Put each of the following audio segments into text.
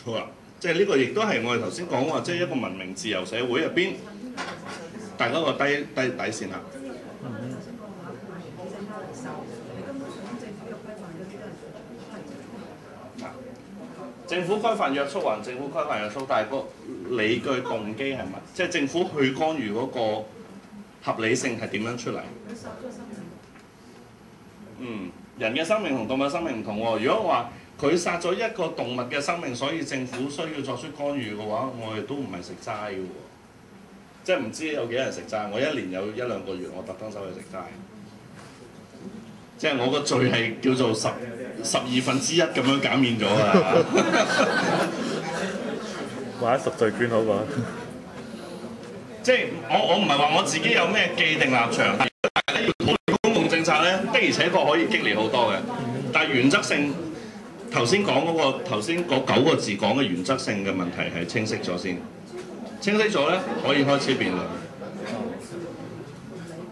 好啦，即係呢個亦都係我哋頭先講話，即係一個文明自由社會入邊，大家個底線啦。政府規範約束還政府規範約束，但係個理據動機係乜？即係政府去干預嗰個合理性係點樣出嚟？人嘅生命同動物生命唔同喎。如果話佢殺咗一個動物嘅生命，所以政府需要作出干預嘅話，我哋都唔係食齋嘅喎。即係唔知有幾多人食齋？我一年有1-2個月，我特登走去食齋。即係我個罪係叫做12%咁樣減免咗啊！或者贖罪券好過。即係我唔係話我自己有咩既定立場，大家要討論公共政策咧，的而且確可以激烈好多嘅。但係原則性頭先講嗰個頭先嗰9個字講嘅原則性嘅問題係清晰咗先，清晰咗咧可以開始辯論。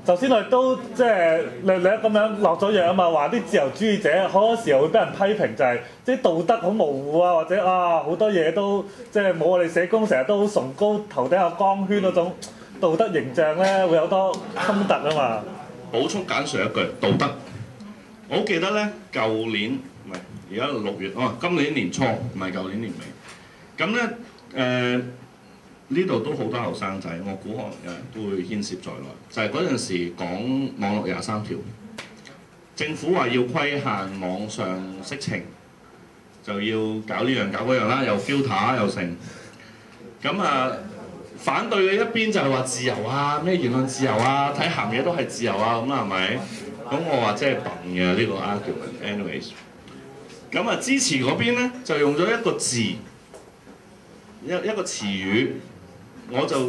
頭先我哋都即係略略咁樣落咗藥啊嘛，話啲自由主義者好多時候會俾人批評，就係即係道德好模糊啊，或者好多嘢都即係冇我哋社工成日都好崇高頭頂有光圈嗰種道德形象咧，會有多衝突啊嘛。補充簡述一句道德，我好記得咧，舊年唔係而家6月今年年初唔係舊年年尾，咁咧呢度都好多後生仔，我估可能有人都會牽涉在內。就係嗰陣時講網絡23條，政府話要規限網上色情，就要搞呢樣搞嗰樣啦，又 filter 又成。咁反對嘅一邊就係話自由啊，咩言論自由啊，睇鹹嘢都係自由啊，咁啦係咪？咁我話即係笨嘅呢個 argument。anyways， 咁支持嗰邊咧就用咗一個字，一個詞語。我就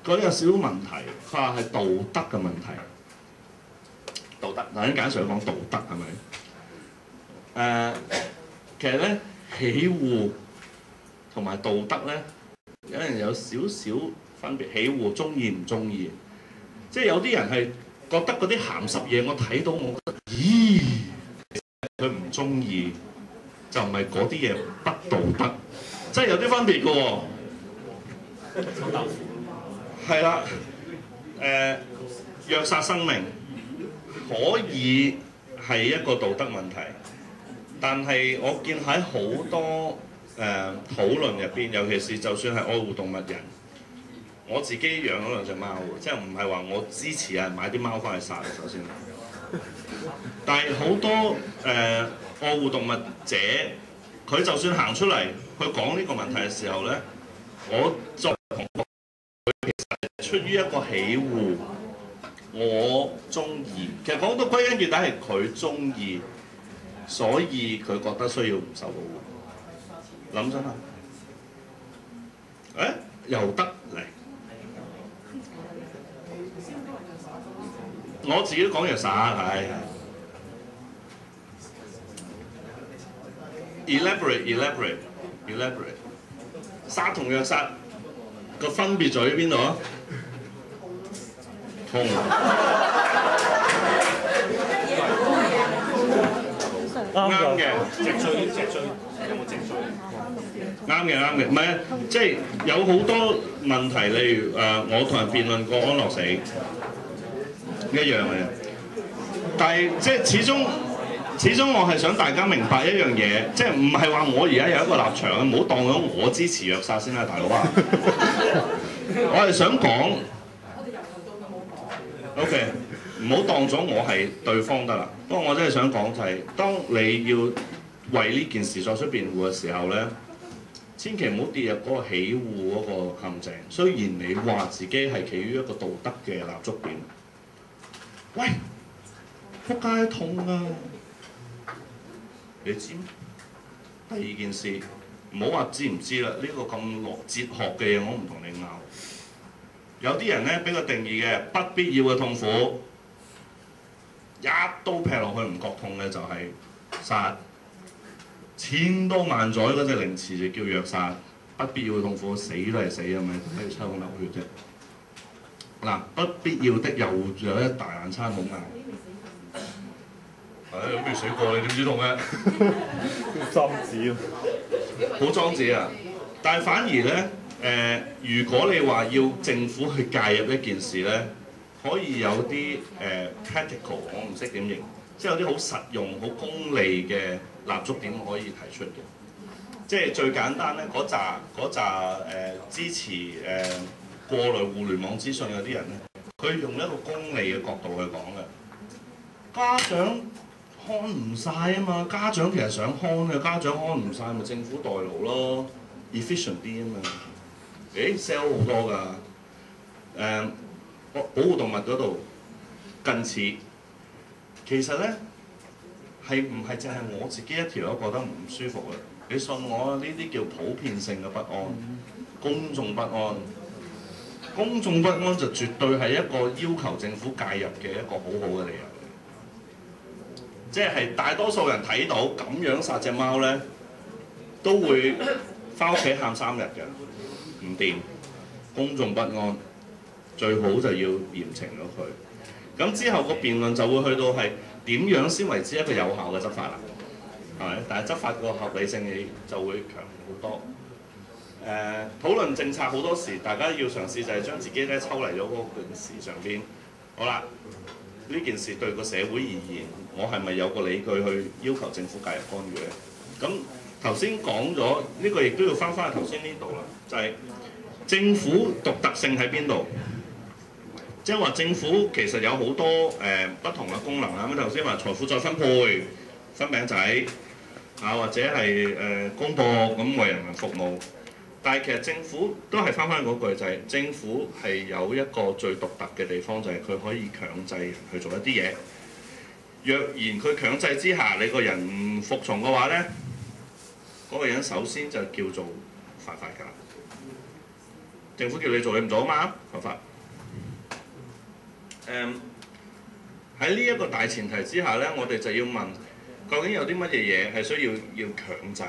覺得有少少問題，佢話係道德嘅問題。道德，頭先簡上講道德係咪？其實咧喜惡同埋道德咧，有人有少少分別。喜惡中意唔中意，即係有啲人係覺得嗰啲鹹濕嘢我睇到我覺得，咦，佢唔中意，就唔係嗰啲嘢不道德，即係有啲分別嘅喎。係啦，虐殺生命可以係一個道德問題，但係我見喺好多討論入邊，尤其是就算係愛護動物人，我自己養咗2隻貓，即係唔係話我支持啊買啲貓翻去殺首先，但係好多愛護動物者，佢就算行出嚟去講呢個問題嘅時候咧，我作同佢其實係出於一個喜惡，我中意。其實講到歸根結底係佢中意，所以佢覺得需要唔受保護。諗真下，又得嚟。我自己都講虐殺，係。elaborate。殺同虐殺個分別在於邊度啊？痛。啱嘅，脊椎有冇脊椎？啱嘅，唔係啊，即係有好多問題，例如我同人辯論過安樂死一樣嘅，但係即係始終我係想大家明白一樣嘢，即係唔係話我而家有一個立場，唔好當咗我支持虐殺先啦，大佬啊！我係想講 ，OK， 唔好當咗我係對方得啦。不過我真係想講就係，當你要為呢件事作出辯護嘅時候咧，千祈唔好跌入嗰個喜惡嗰個陷阱。雖然你話自己係企於一個道德嘅立足點，喂，仆街痛啊！你知咩？第二件事，唔好話知唔知啦。呢個咁落哲學嘅嘢，我唔同你拗。有啲人咧俾個定義嘅不必要嘅痛苦，一刀劈落去唔覺痛嘅就係殺，千刀萬載嗰隻凌遲就叫虐殺。不必要嘅痛苦，死都係死啊！咪喺度抽流血啫。嗱，不必要的又有一大爛餐好硬。未死過你點知痛嘅？心子好莊子啊！但係反而咧，如果你話要政府去介入一件事咧，可以有啲practical，我唔識點形容，即係有啲好實用、好功利嘅立足點可以提出嘅。即係最簡單咧，嗰扎支持過濾互聯網資訊有啲人咧，佢用一個功利嘅角度去講嘅。家長看唔晒啊嘛，家長其實想看嘅，家長看唔晒咪政府代勞咯 ，efficient 啲啊嘛。sell 好多㗎，保護動物嗰度近似，其實咧係唔係淨係我自己一條友覺得唔舒服啊？你信我，呢啲叫普遍性嘅不安，公眾不安。公眾不安就絕對係一個要求政府介入嘅一個好好嘅理由。即係大多數人睇到咁樣殺隻貓咧，都會翻屋企喊3日嘅，唔掂。公眾不安，最好就要嚴懲咗佢。咁之後個辯論就會去到係點樣先為之一個有效嘅執法啦，係咪？但係執法個合理性你就會強好多。討論政策好多時，大家要嘗試就係將自己咧抽離咗嗰件事上邊。好啦。呢件事對個社會而言，我係咪有個理據去要求政府介入干預咧？咁頭先講咗呢個，亦都要翻去頭先呢度啦，就係政府獨特性喺邊度？即係話政府其實有好多不同嘅功能啦。咁頭先話財富再分配、分餅仔啊，或者係公佈咁為人民服務。但係其實政府都係翻嗰句，就係政府係有一個最獨特嘅地方，就係佢可以強制人去做一啲嘢。若然佢強制之下，你個人唔服從嘅話咧，嗰個人首先就叫做犯法㗎啦。政府叫你做你唔做啊嘛，犯法。喺呢一個大前提之下咧，我哋就要問，究竟有啲乜嘢嘢係需要強制？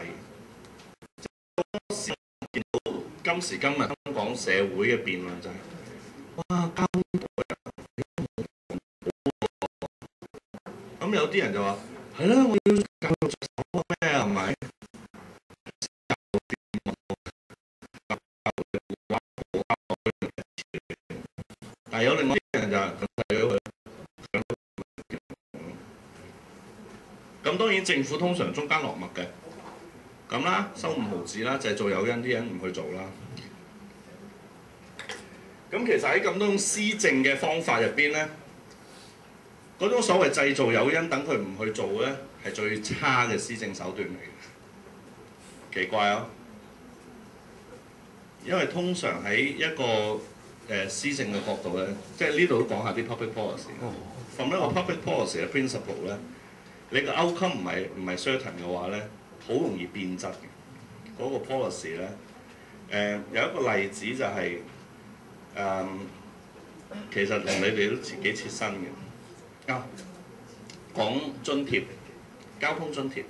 今時今日香港社會嘅辯論就係、哇交代咁有啲人就話係啦，我要教育着手啊咩係咪？但係有另外啲人就係睇咗佢。咁當然政府通常中間落墨嘅。咁啦，收5毫子啦，製造誘因，啲人唔去做啦。咁其實喺咁多種施政嘅方法入邊咧，嗰種所謂製造誘因等佢唔去做咧，係最差嘅施政手段嚟嘅。奇怪啊！因為通常喺一個施政嘅角度咧，即係呢度都講下啲 public policy。From 一個 public policy 嘅 principle 咧，你個 outcome 唔係 certain 嘅話咧，好容易變質嘅。嗰個 policy 咧，有一個例子就係、其實同你哋都幾切身嘅。講津貼，交通津貼。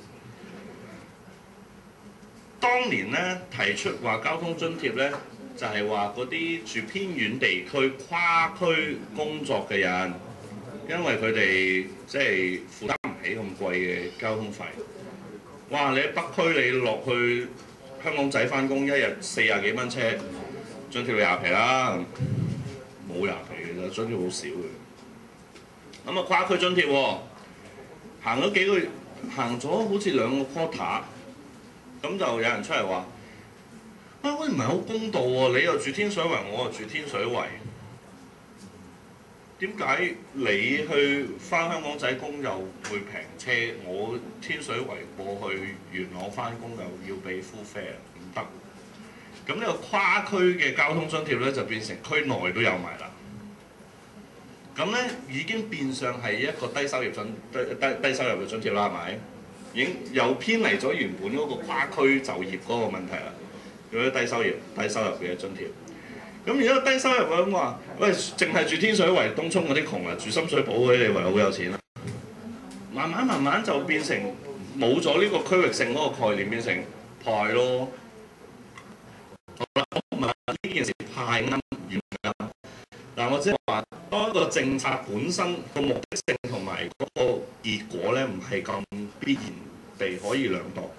當年咧提出話交通津貼咧，就係話嗰啲住偏遠地區跨區工作嘅人，因為佢哋即係負擔唔起咁貴嘅交通費。哇！你喺北區你落去香港仔翻工，一日40幾蚊車，津貼20皮啦，冇20皮嘅啫，津貼好少嘅。咁啊跨區津貼喎，行咗幾個月，行咗好似2個 quarter。咁就有人出嚟話：啊，喂，唔係好公道喎！你又住天水圍，我又住天水圍，點解你去翻香港仔工又會平車，我天水圍過去元朗翻工又要俾 full fare？唔得。咁呢個跨區嘅交通津貼咧，就變成區內都有埋啦。咁咧已經變相係一個低收入嘅津貼啦，係咪？已經又偏離咗原本嗰個跨區就業嗰個問題啦，有啲低收入嘅津貼。咁而家低收入嘅咁話，喂，淨係住天水圍、東涌嗰啲窮啊，住深水埗嗰啲你話好有錢啦。慢慢就變成冇咗呢個區域性嗰個概念，變成派咯。好啦，我唔係話呢件事派啱完㗎，但我即係話，當一個政策本身個目的性同埋嗰個結果咧，唔係咁必然地可以兩度。